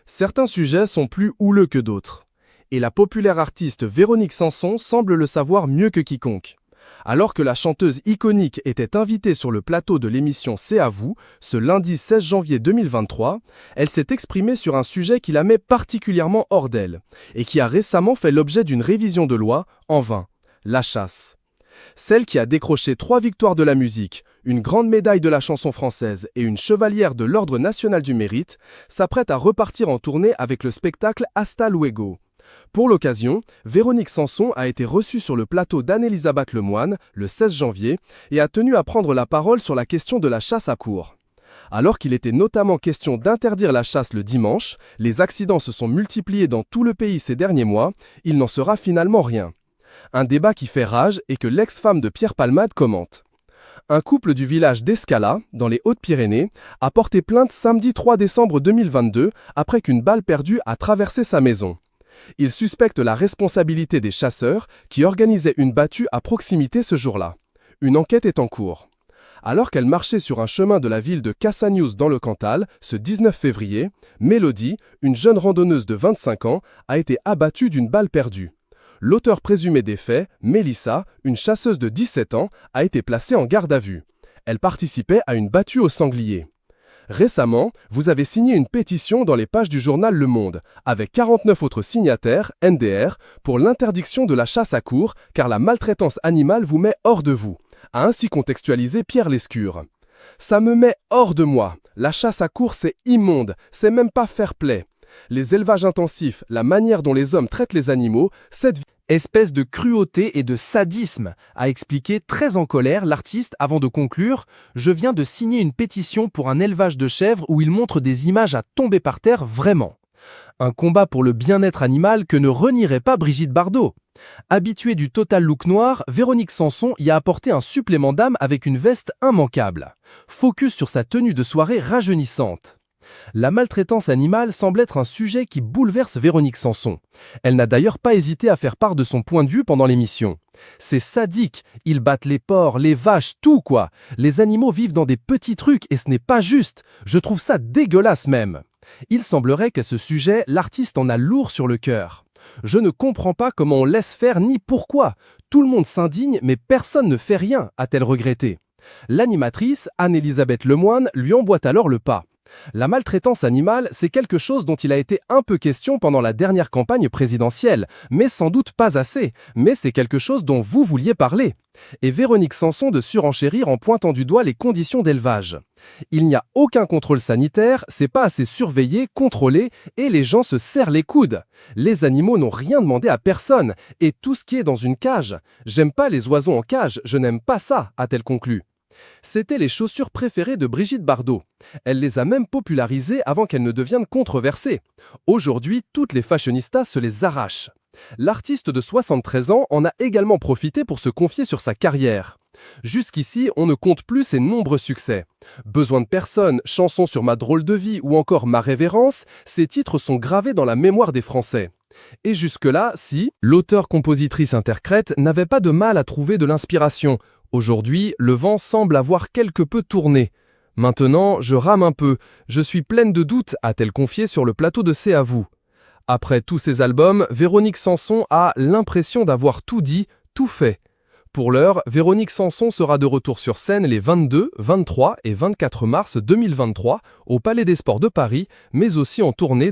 Certains sujets sont plus houleux que d'autres. Et la populaire artiste Véronique Sanson semble le savoir mieux que quiconque. Alors que la chanteuse iconique était invitée sur le plateau de l'émission C'est à vous, ce lundi 16 janvier 2023, elle s'est exprimée sur un sujet qui la met particulièrement hors d'elle, et qui a récemment fait l'objet d'une révision de loi, en vain, la chasse. Celle qui a décroché 3 victoires de la musique, une grande médaille de la chanson française et une chevalière de l'Ordre national du mérite, s'apprête à repartir en tournée avec le spectacle Hasta Luego. Pour l'occasion, Véronique Sanson a été reçue sur le plateau d'Anne-Elisabeth Lemoine, le 16 janvier, et a tenu à prendre la parole sur la question de la chasse à courre. Alors qu'il était notamment question d'interdire la chasse le dimanche, les accidents se sont multipliés dans tout le pays ces derniers mois, il n'en sera finalement rien. Un débat qui fait rage et que l'ex-femme de Pierre Palmade commente. Un couple du village d'Escala, dans les Hautes-Pyrénées, a porté plainte samedi 3 décembre 2022 après qu'une balle perdue a traversé sa maison. Il suspecte la responsabilité des chasseurs qui organisaient une battue à proximité ce jour-là. Une enquête est en cours. Alors qu'elle marchait sur un chemin de la ville de Cassagnouz dans le Cantal, ce 19 février, Mélodie, une jeune randonneuse de 25 ans, a été abattue d'une balle perdue. L'auteur présumé des faits, Mélissa, une chasseuse de 17 ans, a été placée en garde à vue. Elle participait à une battue au sanglier. Récemment, vous avez signé une pétition dans les pages du journal Le Monde, avec 49 autres signataires, NDR, pour l'interdiction de la chasse à courre, car la maltraitance animale vous met hors de vous, a ainsi contextualisé Pierre Lescure. Ça me met hors de moi. La chasse à courre, c'est immonde, c'est même pas fair-play. Les élevages intensifs, la manière dont les hommes traitent les animaux, cette espèce de cruauté et de sadisme, a expliqué très en colère l'artiste avant de conclure « Je viens de signer une pétition pour un élevage de chèvres où il montre des images à tomber par terre vraiment. » Un combat pour le bien-être animal que ne renierait pas Brigitte Bardot. Habituée du total look noir, Véronique Sanson y a apporté un supplément d'âme avec une veste immanquable. Focus sur sa tenue de soirée rajeunissante. La maltraitance animale semble être un sujet qui bouleverse Véronique Sanson. Elle n'a d'ailleurs pas hésité à faire part de son point de vue pendant l'émission. C'est sadique, ils battent les porcs, les vaches, tout quoi. Les animaux vivent dans des petits trucs et ce n'est pas juste. Je trouve ça dégueulasse même. Il semblerait qu'à ce sujet, l'artiste en a lourd sur le cœur. Je ne comprends pas comment on laisse faire ni pourquoi. Tout le monde s'indigne mais personne ne fait rien, a-t-elle regretté. L'animatrice, Anne-Elisabeth Lemoine, lui emboîte alors le pas. La maltraitance animale, c'est quelque chose dont il a été un peu question pendant la dernière campagne présidentielle, mais sans doute pas assez, mais c'est quelque chose dont vous vouliez parler. Et Véronique Sanson de surenchérir en pointant du doigt les conditions d'élevage. Il n'y a aucun contrôle sanitaire, c'est pas assez surveillé, contrôlé, et les gens se serrent les coudes. Les animaux n'ont rien demandé à personne, et tout ce qui est dans une cage. J'aime pas les oiseaux en cage, je n'aime pas ça, a-t-elle conclu. C'étaient les chaussures préférées de Brigitte Bardot. Elle les a même popularisées avant qu'elles ne deviennent controversées. Aujourd'hui, toutes les fashionistas se les arrachent. L'artiste de 73 ans en a également profité pour se confier sur sa carrière. Jusqu'ici, on ne compte plus ses nombreux succès. Besoin de personne, chanson sur ma drôle de vie ou encore ma révérence, ces titres sont gravés dans la mémoire des Français. Et jusque-là, si l'auteur-compositrice-interprète n'avait pas de mal à trouver de l'inspiration. Aujourd'hui, le vent semble avoir quelque peu tourné. Maintenant, je rame un peu. Je suis pleine de doutes, a-t-elle confié sur le plateau de C'est à vous. Après tous ces albums, Véronique Sanson a l'impression d'avoir tout dit, tout fait. Pour l'heure, Véronique Sanson sera de retour sur scène les 22, 23 et 24 mars 2023 au Palais des Sports de Paris, mais aussi en tournée dans